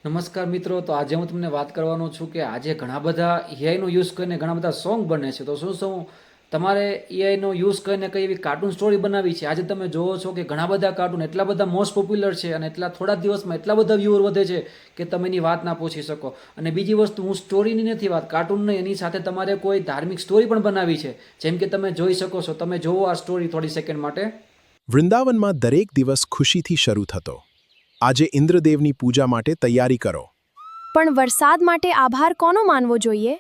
નમસ્કાર મિત્રો. તો આજે હું તમને વાત કરવાનો છું કે આજે ઘણા બધા એઆઈનો યુઝ કરીને ઘણા બધા સોંગ બને છે. તો શું શું તમારે એઆઈનો યુઝ કરીને કઈ એવી કાર્ટૂન સ્ટોરી બનાવી છે? આજે તમે જોવો છો કે ઘણા બધા કાર્ટૂન એટલા બધા મોસ્ટ પોપ્યુલર છે અને એટલા થોડા દિવસમાં એટલા બધા વ્યુઅર વધે છે કે તમે એની વાત ના પૂછી શકો. અને બીજી વસ્તુ, હું સ્ટોરીની નથી વાત, કાર્ટૂનની, એની સાથે તમારે કોઈ ધાર્મિક સ્ટોરી પણ બનાવી છે. જેમ કે તમે જોઈ શકો છો, તમે જોવો આ સ્ટોરી થોડી સેકન્ડ માટે. વૃંદાવનમાં દરેક દિવસ ખુશીથી શરૂ થતો. આજે ઇન્દ્રદેવની પૂજા માટે તૈયારી કરો. પણ વરસાદ માટે આભાર કોનો માનવો જોઈએ?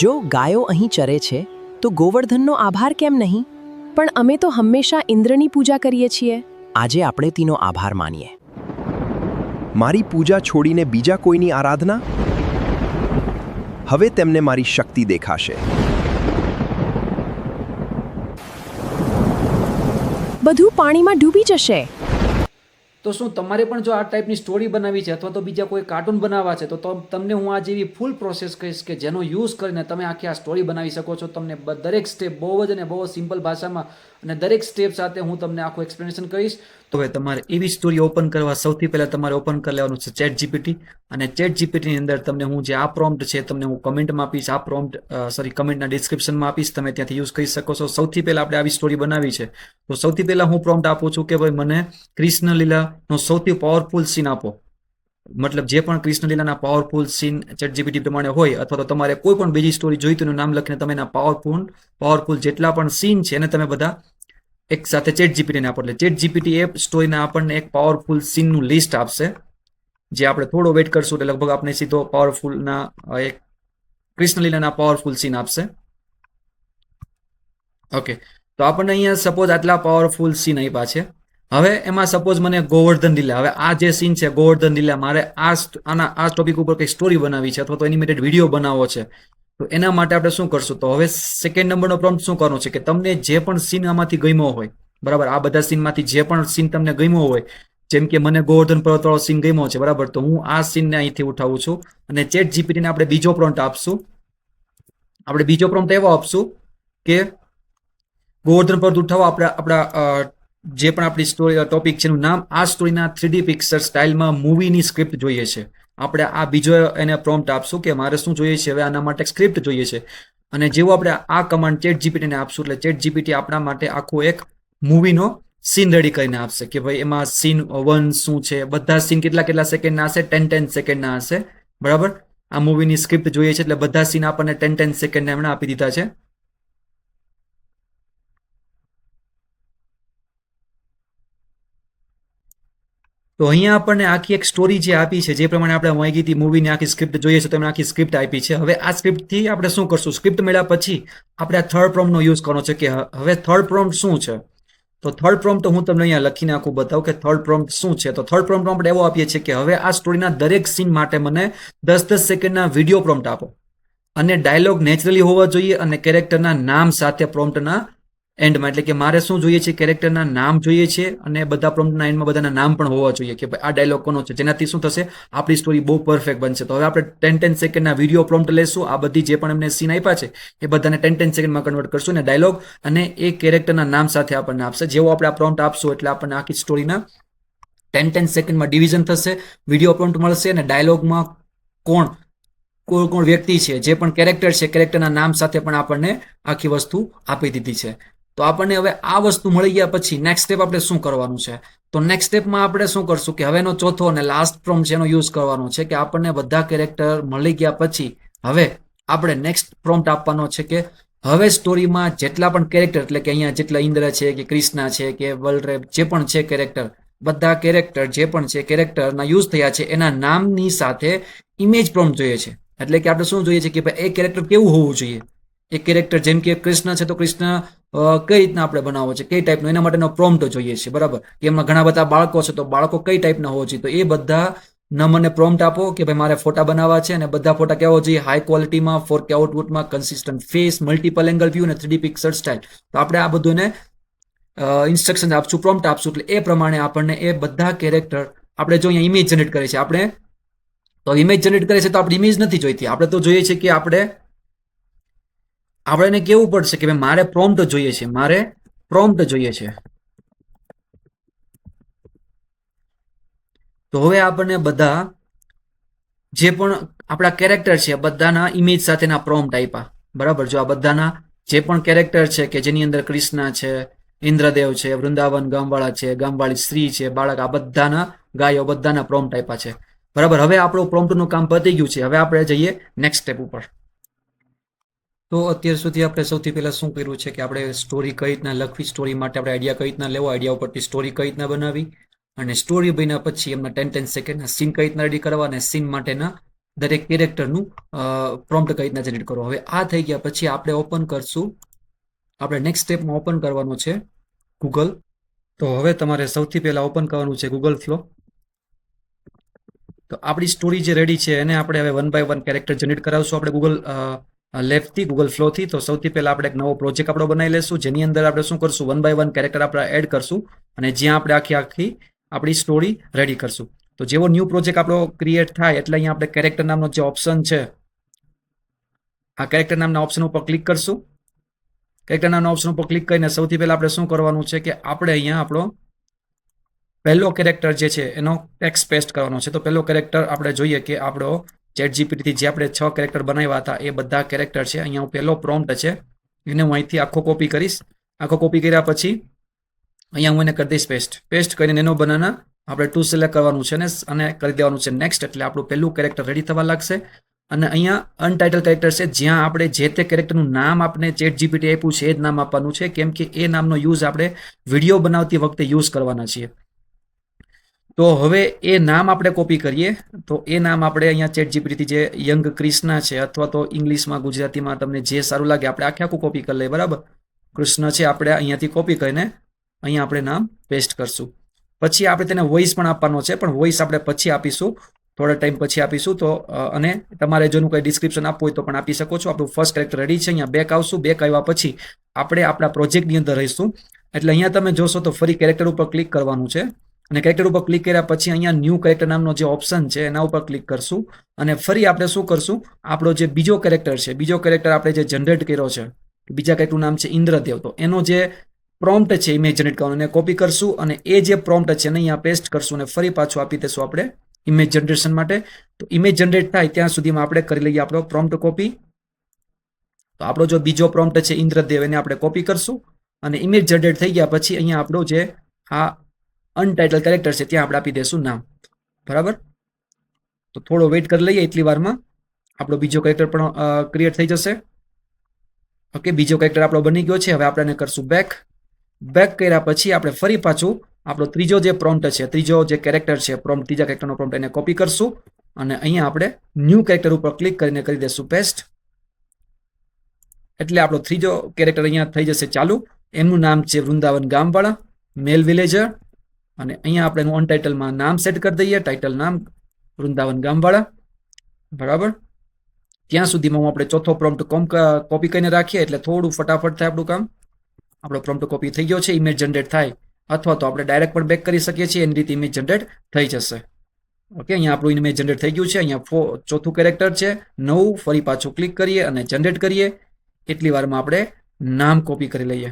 જો ગાયો અહીં ચરે છે તો ગોવર્ધનનો આભાર કેમ નહીં? પણ અમે તો હંમેશા ઇન્દ્રની પૂજા કરીએ છીએ. આજે આપણે તેનો આભાર માનીએ. મારી પૂજા છોડીને બીજા કોઈની આરાધના? હવે તેમને મારી શક્તિ દેખાશે. બધું પાણીમાં ડૂબી જશે. તો શું તમારે પણ જો આ ટાઈપની સ્ટોરી બનાવી છે અથવા તો બીજા કોઈ કાર્ટૂન બનાવવા છે, તો તમને હું આ જેવી ફૂલ પ્રોસેસ કહીશ કે જેનો યુઝ કરીને તમે આખી આ સ્ટોરી બનાવી શકો છો. તમને દરેક સ્ટેપ બહુ જ અને બહુ સિમ્પલ ભાષામાં અને દરેક સ્ટેપ સાથે હું તમને આખું એક્સપ્લેનેશન કહીશ. તો હવે તમારે એવી સ્ટોરી ઓપન કરવા સૌથી પહેલાં તમારે ઓપન કરી લેવાનું છે ચેટ જીપીટી. અને ચેટ જીપીટીની અંદર તમને હું જે આ પ્રોમ્પ્ટ છે તમને હું કમેન્ટમાં આપીશ. આ કમેન્ટના ડિસ્ક્રિપ્શનમાં આપીશ, તમે ત્યાંથી યુઝ કરી શકો છો. સૌથી પહેલાં આપણે આવી સ્ટોરી બનાવી છે, તો સૌથી પહેલાં હું પ્રોમ્પ્ટ આપું છું કે ભાઈ મને કૃષ્ણ લીલાનો સૌથી પાવરફુલ સીન આપો. મતલબ જે પણ કૃષ્ણ લીલાના પાવરફુલ સીન ચેટ જીપીટી પ્રમાણે હોય, અથવા તો તમારે કોઈ પણ બીજી સ્ટોરી જોઈતું એનું નામ લખીને તમે એના પાવરફુલ જેટલા પણ સીન છે એને તમે બધા એક સાથે ચેટ જીપીટીને આપો. એટલે ચેટ જીપીટી એ સ્ટોરીના આપણને એક પાવરફુલ સીનનું લિસ્ટ આપશે. જે આપણે થોડો વેઇટ કરશું એટલે લગભગ આપણે સીધો પાવરફુલના એક કૃષ્ણલીલાના પાવરફુલ સીન આપશે. ઓકે, તો આપણને અહીંયા સપોઝ આટલા પાવરફુલ સીન આપ્યા છે. હવે એમાં સપોઝ મને ગોવર્ધન લીલા, હવે આ જે સીન છે ગોવર્ધન લીલા, મારે આ ટોપિક ઉપર કંઈક સ્ટોરી બનાવી છે અથવા તો એનિમેટેડ વિડીયો બનાવવો છે. તો એના માટે આપણે શું કરશું? તો હવે સેકન્ડ નંબરનો પ્રોમ્પ્ટ શું કરવાનો છે કે તમને જે પણ સીન આમાંથી ગમ્યો હોય, બરાબર, આ બધા સીનમાંથી જે પણ સીન તમને ગમ્યો હોય, જેમ કે મને ગોવર્ધન પર્વતવાળો સીન ગમ્યો છે, બરાબર, તો હું આ સીનને અહીંથી ઉઠાવું છું અને ચેટ જીપીટીને આપણે બીજો પ્રોમ્પ્ટ આપશું. આપણે બીજો પ્રોમ્પ્ટ એવો આપશું કે ગોવર્ધન પર્વત ઉઠાવો, આપણા જે પણ આપણી સ્ટોરી ટોપિક છે એનું નામ, આ સ્ટોરીના 3D પિક્ચર સ્ટાઇલમાં મૂવીની સ્ક્રિપ્ટ જોઈએ છે. આપણે આ બીજો એને પ્રોમ્પ્ટ આપશું કે મારે શું જોઈએ છે, હવે આના માટે સ્ક્રિપ્ટ જોઈએ છે. અને જેવું આપણે આ કમાન્ડ ચેટ જીપીટીને આપશું એટલે ચેટ જીપીટી આપણા માટે આખું એક મૂવીનો સીન રેડી કરીને આપશે કે ભાઈ એમાં સીન 1 શું છે, બધા સીન કેટલા સેકન્ડના હશે, 10 સેકન્ડના હશે, બરાબર. આ મૂવીની સ્ક્રિપ્ટ જોઈએ છે એટલે બધા સીન આપણને 10 સેકન્ડના એમણે આપી દીધા છે. તો અહીંયા આપણને આખી એક સ્ટોરી જે આપી છે, જે પ્રમાણે આપણે માંગી હતી મૂવીની આખી સ્ક્રિપ્ટ જોઈએ છે, તો એમને આખી સ્ક્રિપ્ટ આપી છે. હવે આ સ્ક્રિપ્ટથી આપણે શું કરશું? સ્ક્રિપ્ટ મળ્યા પછી આપણે આ થર્ડ પ્રોમ્પ્ટનો યુઝ કરવાનો છે કે હવે થર્ડ પ્રોમ્પ્ટ શું છે. તો થર્ડ પ્રોમ્પ્ટ હું તમને અહીંયા લખીને આખું બતાવું કે થર્ડ પ્રોમ્પ્ટ શું છે. તો થર્ડ પ્રોમ્પ્ટ આપણે એવો આપીએ છીએ કે હવે આ સ્ટોરીના દરેક સીન માટે મને 10 સેકન્ડના વિડીયો પ્રોમ્પ્ટ આપો અને ડાયલોગ નેચરલી હોવા જોઈએ અને કેરેક્ટરના નામ સાથે પ્રોમ્પ્ટના એન્ડમાં, એટલે કે મારે શું જોઈએ છે, કેરેક્ટરના નામ જોઈએ છે અને બધા પ્રોમ્પ્ટના એન્ડમાં બધાના નામ પણ હોવા જોઈએ કે ભાઈ આ ડાયલોગ કોનો છે, જેનાથી શું થશે, આપણી સ્ટોરી બહુ પરફેક્ટ બનશે. તો હવે આપણે 10 સેકન્ડના વિડીયો પ્રોમ્પ્ટ લેશું, આ બધી જે પણ એમને સીન આપ્યા છે એ બધાને 10 સેકન્ડમાં કન્વર્ટ કરશું અને ડાયલોગ અને એ કેરેક્ટરના નામ સાથે આપણને આપશે. જેવો આપણે આ પ્રોમ્પ્ટ આપશું એટલે આપણને આખી સ્ટોરીના 10 સેકન્ડમાં ડિવિઝન થશે, વિડીયો પ્રોમ્પ્ટ મળશે અને ડાયલોગમાં કોણ વ્યક્તિ છે, જે પણ કેરેક્ટર છે, કેરેક્ટરના નામ સાથે પણ આપણને આખી વસ્તુ આપી દીધી છે. તો આપણને હવે આ વસ્તુ મળી ગયા પછી નેક્સ્ટ સ્ટેપ આપણે શું કરવાનું છે? તો નેક્સ્ટ સ્ટેપમાં આપણે શું કરશું કે હવેનો ચોથો અને લાસ્ટ પ્રોમ્પ્ટ છે એનો યુઝ કરવાનો છે કે આપણને બધા કેરેક્ટર મળી ગયા પછી હવે આપણે નેક્સ્ટ પ્રોમ્પ્ટ આપવાનો છે કે હવે સ્ટોરીમાં જેટલા પણ કેરેક્ટર, એટલે કે અહીંયા જેટલા ઇન્દ્ર છે કે કૃષ્ણા છે કે બલરામ જે પણ છે કેરેક્ટર, બધા કેરેક્ટર જે પણ છે કેરેક્ટરના યુઝ થયા છે એના નામની સાથે ઇમેજ પ્રોમ્પ્ટ જોઈએ છે. એટલે કે આપણે શું જોઈએ છે કે ભાઈ એ કેરેક્ટર કેવું હોવું જોઈએ. એક કેરેક્ટર જેમ કે કૃષ્ણ છે તો કૃષ્ણ કઈ રીતના આપણે બનાવવો છે, કઈ ટાઈપનો, એના માટેનો પ્રોમ્પ્ટ જોઈએ છે, બરાબર. એમાં ઘણા બધા બાળકો છે તો બાળકો કઈ ટાઈપના હોવા જોઈએ, તો એ બધા ન મને પ્રોમ્પ્ટ આપો કે ભાઈ મારે ફોટા બનાવવા છે અને બધા ફોટા કેવો જોઈએ, હાઈ ક્વોલિટીમાં, 4K આઉટપુટમાં, consistent face, multiple angle view અને 3D પિક્ચર સ્ટાઇલ. તો આપણે આ બધું ઇન્સ્ટ્રક્શન આપશું, પ્રોમ્પ્ટ આપશું એટલે એ પ્રમાણે આપણને એ બધા કેરેક્ટર, આપણે જો અહીંયા ઇમેજ જનરેટ કરે છે, આપણે તો ઇમેજ જનરેટ કરે છે તો આપણે ઇમેજ નથી જોઈતી, આપણે તો જોઈએ છે કે આપણે એને કેવું પડશે કે ભાઈ મારે પ્રોમ્પ્ટ જોઈએ છે, તો હવે આપણને બધા જે પણ આપણા કેરેક્ટર છે બધાના ઇમેજ સાથેના પ્રોમ્પ્ટ આપ્યા, બરાબર. જો આ બધાના જે પણ કેરેક્ટર છે કે જેની અંદર કૃષ્ણ છે, ઇન્દ્રદેવ છે, વૃંદાવન ગામવાળા છે, ગામવાળી સ્ત્રી છે, બાળક, આ બધાના ગાયો, બધાના પ્રોમ્પ્ટ આપ્યા છે, બરાબર. હવે આપણું પ્રોમ્પ્ટનું કામ પતી ગયું છે. હવે આપણે જઈએ નેક્સ્ટ સ્ટેપ ઉપર. તો અત્યાર સુધી આપણે સૌથી પહેલા શું કર્યું છે કે આપણે સ્ટોરી કઈ રીતના લખવી, સ્ટોરી માટે આપણે આઈડિયા કઈ રીતના લેવો, આઈડિયા ઉપરથી સ્ટોરી કઈ રીતના બનાવી, અને સ્ટોરી બન્યા પછી એમના 10 સેકન્ડના સીન કઈ રીતના રેડી કરવા, અને સીન માટેના દરેક કેરેક્ટરનું પ્રોમ્પ્ટ કઈ રીતના જનરેટ કરવો. હવે આ થઈ ગયા પછી આપણે ઓપન કરશું, આપણે નેક્સ્ટ સ્ટેપમાં ઓપન કરવાનું છે ગૂગલ. તો હવે તમારે સૌથી પહેલા ઓપન કરવાનું છે ગૂગલ ફ્લો. તો આપણી સ્ટોરી જે રેડી છે એને આપણે હવે 1 by 1 કેરેક્ટર જનરેટ કરાવશું આપણે ગૂગલ લેફ્ટથી, ગૂગલ ફ્લોથી. તો સૌથી પહેલા આપણે એક નવો પ્રોજેક્ટ આપણો બનાવી લેશું, જેની અંદર આપણે શું કરશું, 1 by 1 કેરેક્ટર આપણે એડ કરશું, અને જ્યાં આપણે આખી આપણી સ્ટોરી રેડી કરશું. તો જેવો ન્યૂ પ્રોજેક્ટ આપણો ક્રિએટ થાય એટલે અહીંયા આપણે કેરેક્ટર નામનો જે ઓપ્શન છે, આ કેરેક્ટર નામના ઓપ્શન ઉપર ક્લિક કરશું. કેરેક્ટર નામના ઓપ્શન ઉપર ક્લિક કરીને સૌથી પહેલા આપણે શું કરવાનું છે કે આપણે અહીંયા આપણો પહેલો કેરેક્ટર જે છે એનો ટેક્સ્ટ પેસ્ટ કરવાનો છે. તો પહેલો કેરેક્ટર આપણે જોઈએ કે આપણો ચેટ જીપીટીથી જે આપણે 6 કેરેક્ટર બનાવ્યા હતા એ બધા કેરેક્ટર છે. અહીંયા હું પહેલો પ્રોમ્પ્ટ છે એને હું અહીંથી આખો કોપી કરીશ. આખો કોપી કર્યા પછી અહીંયા હું એને કરી દઈશ પેસ્ટ કરીને એનો બનાના આપણે 2 સિલેક્ટ કરવાનું છે અને કરી દેવાનું છે નેક્સ્ટ. એટલે આપણું પહેલું કેરેક્ટર રેડી થવા લાગશે. અને અહીંયા અનટાઇટલ કેરેક્ટર છે, જ્યાં આપણે જે તે કેરેક્ટરનું નામ આપણે ચેટ જીપીટી આપ્યું છે એ જ નામ આપવાનું છે, કેમ કે એ નામનો યુઝ આપણે વિડીયો બનાવતી વખતે યુઝ કરવાના છીએ. તો હવે એ નામ આપણે કોપી કરીએ. તો એ નામ આપણે અહીંયા ચેટ જીપીટીથી જે યંગ કૃષ્ણ છે, અથવા તો ઇંગ્લિશમાં ગુજરાતીમાં તમને જે સારું લાગે આપણે આખું કોપી કરી લઈએ, બરાબર. કૃષ્ણ છે આપણે અહીંયાથી કોપી કરીને અહીંયા આપણે નામ પેસ્ટ કરશું. પછી આપણે તેને વોઇસ પણ આપવાનો છે, પણ વોઇસ આપણે પછી આપીશું, થોડા ટાઈમ પછી આપીશું. તો અને તમારે જોનું કંઈ ડિસ્ક્રિપ્શન આપવું હોય તો પણ આપી શકો છો. આપણું ફર્સ્ટ કેરેક્ટર રેડી છે. અહીંયા બેક આવશું. બેક આવ્યા પછી આપણે આપણા પ્રોજેક્ટની અંદર રહીશું. એટલે અહીંયા તમે જોશો તો ફરી કેરેક્ટર ઉપર ક્લિક કરવાનું છે, અને કેરેક્ટર ઉપર ક્લિક કર્યા પછી અહીંયા ન્યૂ કેરેક્ટર નામનો જે ઓપ્શન છે એના ઉપર ક્લિક કરશું. અને ફરી આપણે શું કરશું, આપણો જે બીજો કેરેક્ટર છે, બીજો કેરેક્ટર આપણે જે જનરેટ કર્યો છે, બીજા કેરેક્ટરનું નામ છે ઇન્દ્રદેવ. તો એનો જે પ્રોમ્પ્ટ છે ઇમેજ જનરેટ કરવાનો એને કોપી કરશું, અને એ જે પ્રોમ્પ્ટ છે એને અહીંયા પેસ્ટ કરશું, અને ફરી પાછું આપી દઈશું આપણે ઇમેજ જનરેશન માટે. તો ઇમેજ જનરેટ થાય ત્યાં સુધીમાં આપણે કરી લઈએ આપણો પ્રોમ્પ્ટ કોપી. તો આપણો જો બીજો પ્રોમ્પ્ટ છે ઇન્દ્રદેવ એને આપણે કોપી કરશું, અને ઇમેજ જનરેટ થઈ ગયા પછી અહીંયા આપણો જે આ અનટાઇટલ કેરેક્ટર છે ત્યાં આપણે આપી દઈશું નામ, બરાબર. તો થોડો વેઇટ કરી લઈએ, એટલી વારમાં આપણો બીજો કેરેક્ટર પણ ક્રિએટ થઈ જશે. ઓકે, બીજો કેરેક્ટર આપણો બની ગયો છે. હવે આપણે એને કરશું બેક કર્યા પછી આપણે ફરી પાછું આપણો ત્રીજો જે પ્રોમ્પ્ટ છે, ત્રીજો જે કેરેક્ટર છે પ્રોમ્પ્ટ, ત્રીજા કેરેક્ટરનો પ્રોમ્પ્ટ એને કોપી કરશું, અને અહીંયા આપણે ન્યૂ કેરેક્ટર ઉપર ક્લિક કરીને કરી દઈશું પેસ્ટ. એટલે આપણો ત્રીજો કેરેક્ટર અહીંયા થઈ જશે ચાલુ. એમનું નામ છે વૃંદાવન ગામવાળા, મેલ વિલેજર. અને અહીંયા આપણે એનું અનટાઇટલમાં નામ સેટ કરી દઈએ, ટાઇટલ નામ વૃંદાવન ગામવાળા, બરાબર. ત્યાં સુધીમાં હું આપણે ચોથો પ્રોમ્પ્ટ કોપી કરીને રાખીએ એટલે થોડું ફટાફટ થાય આપણું કામ. આપણો પ્રોમ્પ્ટ કોપી થઈ ગયો છે. ઇમેજ જનરેટ થાય, અથવા તો આપણે ડાયરેક્ટ પણ બેક કરી શકીએ છીએ, એની રીતે ઇમેજ જનરેટ થઈ જશે. ઓકે, અહીંયા આપણું ઇમેજ જનરેટ થઈ ગયું છે. અહીંયા ચોથું કેરેક્ટર છે નવું. ફરી પાછું ક્લિક કરીએ અને જનરેટ કરીએ. એટલી વારમાં આપણે નામ કોપી કરી લઈએ.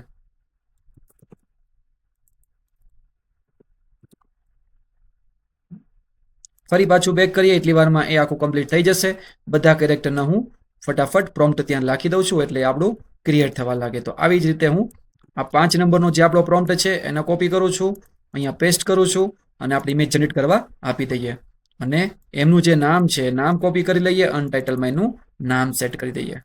ફરી પાછું બેક કરીએ, એટલી વારમાં એ આખું કમ્પ્લીટ થઈ જશે. બધા કેરેક્ટરના હું ફટાફટ પ્રોમ્પ્ટ ત્યાં લખી દઉં છું એટલે આપણું ક્રિએટ થવા લાગે. તો આવી જ રીતે હું આ 5 નંબરનો જે આપણો પ્રોમ્પ્ટ છે એને કોપી કરું છું, અહીંયા પેસ્ટ કરું છું, અને આપણે ઇમેજ જનરેટ કરવા આપી દઈએ. અને એમનું જે નામ છે નામ કોપી કરી લઈએ, અનટાઇટલમાં એનું નામ સેટ કરી દઈએ.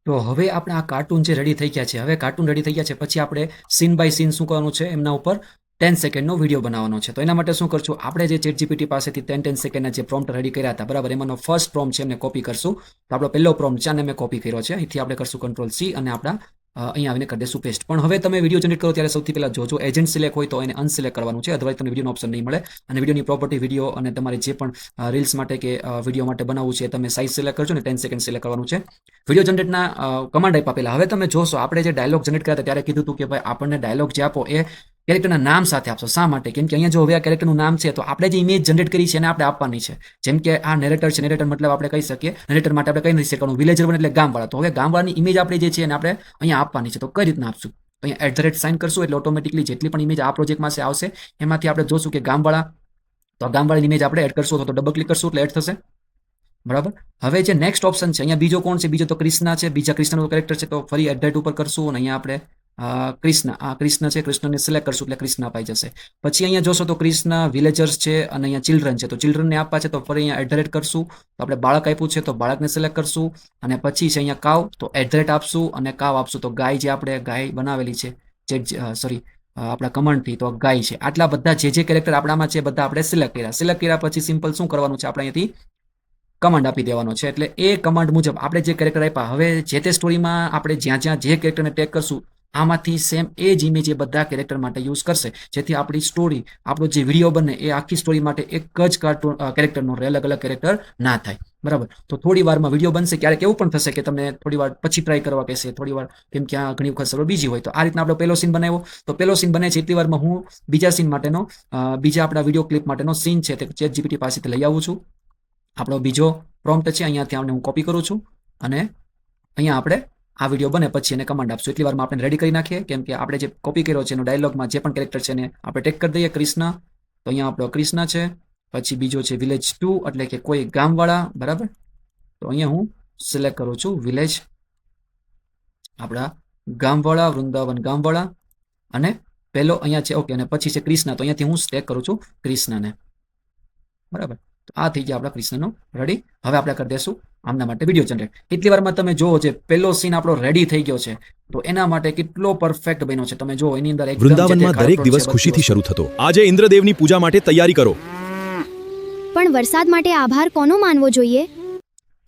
તો હવે આપણે આ કાર્ટૂન જે રેડી થઈ ગયા છે, હવે કાર્ટૂન રેડી થઈ ગયા છે પછી આપણે સીન બાય સીન શું કરવાનું છે, એમના ઉપર 10 સેકન્ડનો વિડીયો બનાવવાનો છે. તો એના માટે શું કરશું, આપણે જે ચેટ જીપીટી પાસેથી 10 સેકન્ડના જે પ્રોમ્પ્ટ રેડી કર્યા હતા, બરાબર, એમાંનો ફર્સ્ટ પ્રોમ્પ્ટ છે એમને કોપી કરશું. તો આપણો પહેલો પ્રોમ્પ્ટ છે અને મેં કોપી કર્યો છે. અહીંથી આપણે કરશું Ctrl+C અને આપણા અહીંયા આવીને કરી દઈશું પેસ્ટ. પણ હવે તમે વિડીયો જનરેટ કરો ત્યારે સૌથી પહેલા જોજો એજન્ટ સિલેક્ટ હોય તો એને અનસિલેક્ટ કરવાનું છે, અદરવાઇઝ તમને વિડીયોનો ઓપ્શન નહીં મળે. અને વિડીયોની પ્રોપર્ટી, વિડીયો અને તમારે જે પણ રીલ્સ માટે કે વિડીયો માટે બનાવવું છે તમે સાઇઝ સિલેક્ટ કરજો ને 10 સેકન્ડ સિલેક્ટ કરવાનું છે. વિડીયો જનરેટના કમાન્ડ આપ્યા પહેલા હવે તમે જોશો આપણે જે ડાયલોગ જનરેટ કર્યા હતા ત્યારે કીધું હતું કે ભાઈ આપણને ડાયલોગ જે આપો એ કેરેક્ટરના નામ સાથે આપશો. શા માટે? કેમ કે અહીંયા જો હવે આ કેરેક્ટરનું નામ છે તો આપણે જે ઇમેજ જનરેટ કરી છે એને આપણે આપવાની છે. જેમ કે આ નેરેટર છે, નેરેટર મતલબ આપણે કહી શકીએ નેરેટર માટે આપણે કઈ નથી કરવાનું, વિલેજર બને એટલે ગામવાળા. તો હવે ગામવાળાની ઇમેજ આપણે જે છે એને આપણે અહીંયા આપવાની છે. તો કઈ રીતના આપશું? તો અહીંયા @ સાઇન કરશું એટલે ઓટોમેટિકલી જેટલી પણ ઇમેજ આ પ્રોજેક્ટમાં આવશે એમાંથી આપણે જોશું કે ગામવાળા તો આ ગામવાળાની ઇમેજ આપણે એડ કરશું અથવા તો ડબલ ક્લિક કરશું એટલે એડ થશે. બરાબર. હવે જે નેક્સ્ટ ઓપ્શન છે અહીંયા બીજો કોણ છે? બીજો તો કૃષ્ણા છે. બીજા કૃષ્ણનો કેરેક્ટર છે તો ફરી એડ ઉપર કરશું અને અહીંયા આપણે કૃષ્ણ છે, કૃષ્ણને સિલેક્ટ કરશું એટલે કૃષ્ણ અપાઈ જશે. પછી અહીંયા જોશો તો કૃષ્ણ વિલેજર્સ છે અને અહીંયા ચિલ્ડ્રન છે, તો ચિલ્ડ્રનને આપવા છે તો ફરી અહીંયા એડ કરશું. તો આપણે બાળક આપ્યું છે તો બાળકને સિલેક્ટ કરશું અને પછી છે અહીંયા કાવ તો એડ આપશું અને કાવ આપશું તો ગાય જે આપણે ગાય બનાવેલી છે આપણા કમાન્ડથી તો ગાય છે. આટલા બધા જે કેરેક્ટર આપણામાં છે બધા આપણે સિલેક્ટ કર્યા પછી સિમ્પલ શું કરવાનું છે? આપણે અહીંયાથી કમાન્ડ આપી દેવાનો છે. એટલે એ કમાન્ડ મુજબ આપણે જે કેરેક્ટર આપ્યા, હવે જે તે સ્ટોરીમાં આપણે જ્યાં જે કેરેક્ટરને ટેગ કરશું આમાંથી સેમ એ જ ઇમેજ એ બધા કેરેક્ટર માટે યુઝ કરશે, જેથી આપણી સ્ટોરી, આપણો જે વિડીયો બને એ આખી સ્ટોરી માટે એક જ કાર્ટૂન કેરેક્ટરનો અલગ અલગ કેરેક્ટર ના થાય. બરાબર. તો થોડી વારમાં વિડીયો બનશે, ક્યારેક એવું પણ થશે કે તમને થોડી વાર પછી ટ્રાય કરવા કહેશે, થોડી વાર, કેમ કે આ ઘણી વખત સર્વર બીજી હોય. તો આ રીતના આપણો પહેલો સીન બનાવ્યો, તો પહેલો સીન બને છે એટલી વારમાં હું બીજા સીન માટેનો બીજા આપણા વિડીયો ક્લિપ માટેનો સીન છે તે ChatGPT પાસેથી લઈ આવું છું. આપણો બીજો પ્રોમ્પ્ટ છે અહીંયાથી આને હું કોપી કરું છું અને અહીંયા આપણે આ વિડીયો બને પછી એને કમાન્ડ આપશું. એટલી વારમાં આપણે રેડી કરી નાખીએ, કેમ કે આપણે જે કોપી કર્યો છે એનો ડાયલોગમાં જે પણ કેરેક્ટર છે એને આપણે ટેગ કરી દઈએ કૃષ્ણ. તો અહીંયા આપણો કૃષ્ણ છે. પછી બીજો છે વિલેજ 2 એટલે કે કોઈ ગામવાળા. બરાબર. તો અહીંયા હું સિલેક્ટ કરું છું વિલેજ, આપણા ગામવાળા, વૃંદાવન ગામવાળા અને પહેલો અહીંયા છે. ઓકે. અને પછી છે કૃષ્ણ, તો અહીંયાથી હું ટેગ કરું છું કૃષ્ણને. બરાબર. તો આ થઈ ગયા આપણા કૃષ્ણનો રેડી. હવે આપણે કરી દઈશું આમના માટે વિડીયો જનરેટ. એટલી વારમાં તમે જુઓ જે પહેલો સીન આપણો રેડી થઈ ગયો છે, તો એના માટે કેટલો પરફેક્ટ બન્યો છે. તમે જુઓ એની અંદર એકદમ વૃંદાવનમાં દરેક દિવસ ખુશીથી શરૂ થતો. આજે ઇન્દ્રદેવની પૂજા માટે તૈયારી કરો. પણ વરસાદ માટે આભાર કોનો માનવો જોઈએ?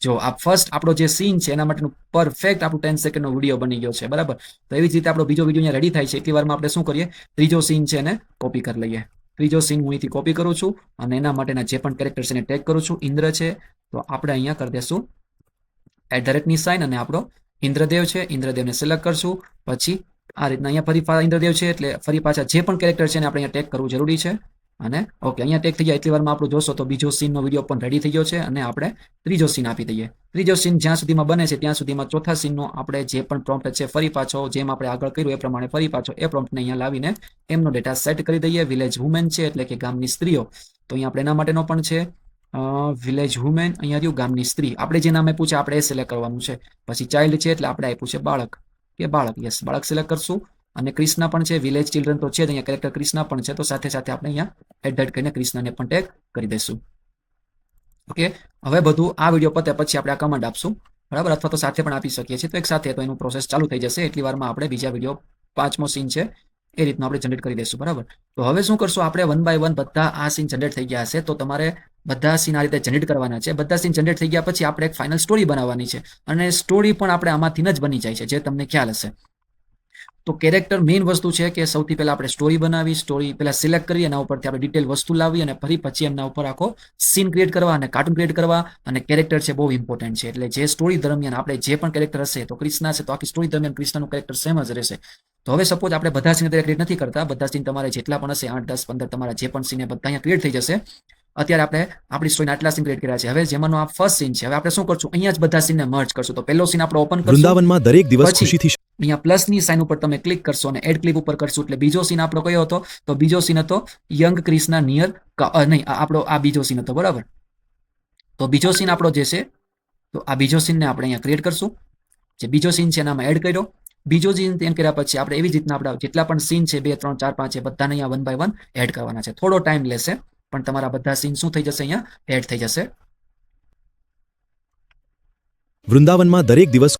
જો આ ફર્સ્ટ આપણો જે સીન છે એના માટેનું પરફેક્ટ આપણું 10 સેકન્ડનો વિડીયો બની ગયો છે. બરાબર. તો એવી જ રીતે આપણો બીજો વિડીયો અહીંયા રેડી થાય છે. એટલી વારમાં આપણે શું કરીએ? ત્રીજો સીન છે એને કોપી કરી લઈએ. ત્રીજો સીન હું અહીંથી કોપી કરું છું અને એના માટેના જે પણ કેરેક્ટર છે એને ટેગ કરું છું. ઇન્દ્ર છે તો આપણે અહીંયા કરી દેશું @ સાઇન અને આપણો ઇન્દ્રદેવ છે, ઇન્દ્રદેવને સિલેક્ટ કરશું. પછી આ રીતના અહીંયા ફરી ઇન્દ્રદેવ છે એટલે ફરી પાછા જે પણ કેરેક્ટર છે એને આપણે અહીંયા ટેગ કરવું જરૂરી છે. અને ઓકે, અહીંયા ટેગ થઈ જાય એટલી વારમાં આપણું જોશો તો બીજો સીનનો વિડીયો પણ રેડી થઈ ગયો છે અને આપણે ત્રીજો સીન આપી દઈએ. ત્રીજો સીન જ્યાં સુધીમાં બને છે ત્યાં સુધીમાં ચોથા સીનનો આપણે જે પણ પ્રોમ્પ્ટ છે ફરી પાછો જેમ આપણે આગળ કર્યું એ પ્રમાણે ફરી પાછો એ પ્રોમ્પ્ટને અહીંયા લાવીને એમનો ડેટા સેટ કરી દઈએ. વિલેજ વુમેન છે એટલે કે ગામની સ્ત્રીઓ, તો અહીંયા આપણે એના માટેનો પણ છે વિલેજ વુમેન. અહીંયા રહ્યું ગામની સ્ત્રી. આપણે જે નામ આપ્યું છે આપણે એ સિલેક્ટ કરવાનું છે. પછી ચાઇલ્ડ છે એટલે આપણે આપ્યું છે બાળક કે બાળક. યસ, બાળક સિલેક્ટ કરશું. અને કૃષ્ણ પણ છે, વિલેજ ચિલ્ડ્રન તો છે જ, અહીંયા કેરેક્ટર કૃષ્ણ પણ છે, તો સાથે સાથે આપણે અહીંયા એડ કરીને કૃષ્ણને પણ ટેગ કરી દઈશું. ઓકે. હવે બધું આ વિડીયો પતે પછી આપણે આ કમાન્ડ આપશું. બરાબર. અથવા તો સાથે પણ આપી શકીએ છીએ. તો એક સાથે તો એનું પ્રોસેસ ચાલુ થઈ જશે. એટલી વારમાં આપણે બીજા વિડીયો 5મો સીન છે એ રીતનું આપણે જનરેટ કરી દઈશું. બરાબર. તો હવે શું કરશું? આપણે 1 બાય 1 બધા આ સીન જનરેટ થઈ ગયા હશે તો તમારે બધા સીન આ રીતે જનરેટ કરવાના છે. બધા સીન જનરેટ થઈ ગયા પછી આપણે એક ફાઇનલ સ્ટોરી બનાવવાની છે અને સ્ટોરી પણ આપણે આમાંથી જ બની જાય છે, જે તમને ખ્યાલ હશે. તો કેરેક્ટર મેઇન વસ્તુ છે કે સૌથી પહેલા આપણે સ્ટોરી બનાવી, સ્ટોરી પહેલા સિલેક્ટ કરી, એના ઉપરથી આપણે ડિટેલ વસ્તુ લાવી અને ફરી પછી એમના ઉપર આખો સીન ક્રિએટ કરવા અને કાર્ટૂન ક્રિએટ કરવા. અને કેરેક્ટર છે બહુ ઇમ્પોર્ટન્ટ છે. એટલે જે સ્ટોરી દરમિયાન આપણે જે પણ કેરેક્ટર હશે, તો કૃષ્ણ છે તો આખી સ્ટોરી દરમિયાન કૃષ્ણનું કેરેક્ટર સેમ જ રહેશે. તો હવે સપોઝ આપણે બધા સીન ક્રિએટ નથી કરતા, બધા સીન તમારે જેટલા પણ હશે 8, 10, 15 તમારા જે પણ સીન બધા અહીંયા ક્રિએટ થઈ જશે. અત્યારે આપણે આપણી સ્ટોરીના આટલા સીન ક્રિએટ કર્યા છે. હવે જેમાંનો આ ફર્સ્ટ સીન છે, હવે આપણે શું કરશું? અહીંયા જ બધા સીનને મર્જ કરશું. તો પહેલો સીન આપણે ઓપન કરશું. વૃંદાવનમાં દરેક દિવસ પછી ખુશીથી અહીંયા પ્લસની સાઇન ઉપર તમે ક્લિક કરશો અને એડ ક્લિપ ઉપર કરશું એટલે બીજો સીન આપણો કયો હતો? તો બીજો સીન હતો યંગ કૃષ્ણા નિયર નહીં, આપણો આ બીજો સીન હતો. બરાબર. તો બીજો સીન આપણો જે છે, તો આ બીજો સીનને આપણે અહીંયા ક્રિએટ કરશું. જે બીજો સીન છે એનામાં એડ કર્યો. બીજો સીન એમ કર્યા પછી આપણે એવી જ રીતના આપણા જેટલા પણ સીન છે 2, 3, 4, 5 એ બધાને અહીંયા 1 બાય 1 એડ કરવાના છે. થોડો ટાઈમ લેશે પણ તમારા બધા સીન શું થઈ જશે? અહીંયા એડ થઈ જશે. વૃંદાવનમાં દરેક દિવસ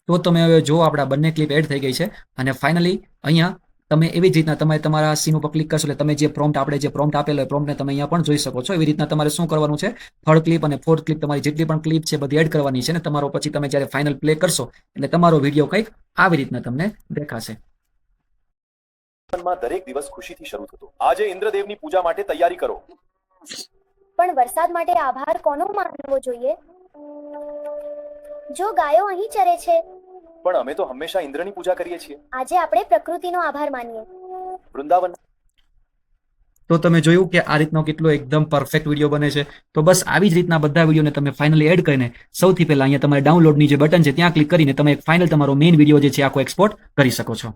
તો તમે હવે જો આપણા બંને ક્લિપ એડ થઈ ગઈ છે અને ફાઇનલી અહીંયા તમે એવી જ રીતના તમે તમારા સીન ઉપર ક્લિક કરશો એટલે તમે જે પ્રોમ્પ્ટ આપણે જે પ્રોમ્પ્ટ આપેલો એ પ્રોમ્પ્ટને તમે અહીંયા પણ જોઈ શકો છો. એવી રીતના તમારે શું કરવાનું છે? 3rd ક્લિપ અને 4th ક્લિપ તમારી જેટલી પણ ક્લિપ છે બધી એડ કરવાની છે ને તમારો પછી તમે જ્યારે ફાઇનલ પ્લે કરશો એટલે તમારો વિડીયો કંઈક આવી રીતના તમને દેખાશે. દરેક દિવસ ખુશીથી શરૂ થતો. આજે ઇન્દ્રદેવની પૂજા માટે તૈયારી કરો. પણ વરસાદ માટે આભાર કોનો માનવો જોઈએ? જો ગાયો અહીં ચરે છે, પણ અમે તો હંમેશા ઇન્દ્રની પૂજા કરીએ છીએ. આજે આપણે પ્રકૃતિનો આભાર માનીએ. વૃંદાવન. તો તમે જોયું કે આ રીતનો કેટલો એકદમ પરફેક્ટ વિડીયો બને છે. તો બસ આવી જ રીતના બધા વિડીયોને તમે ફાઇનલી એડ કરીને સૌથી પહેલા અહીંયા તમારે ડાઉનલોડની જે બટન છે ત્યાં ક્લિક કરીને તમે એક ફાઇનલ તમારો મેઇન વિડીયો જે છે આખો એક્સપોર્ટ કરી શકો છો.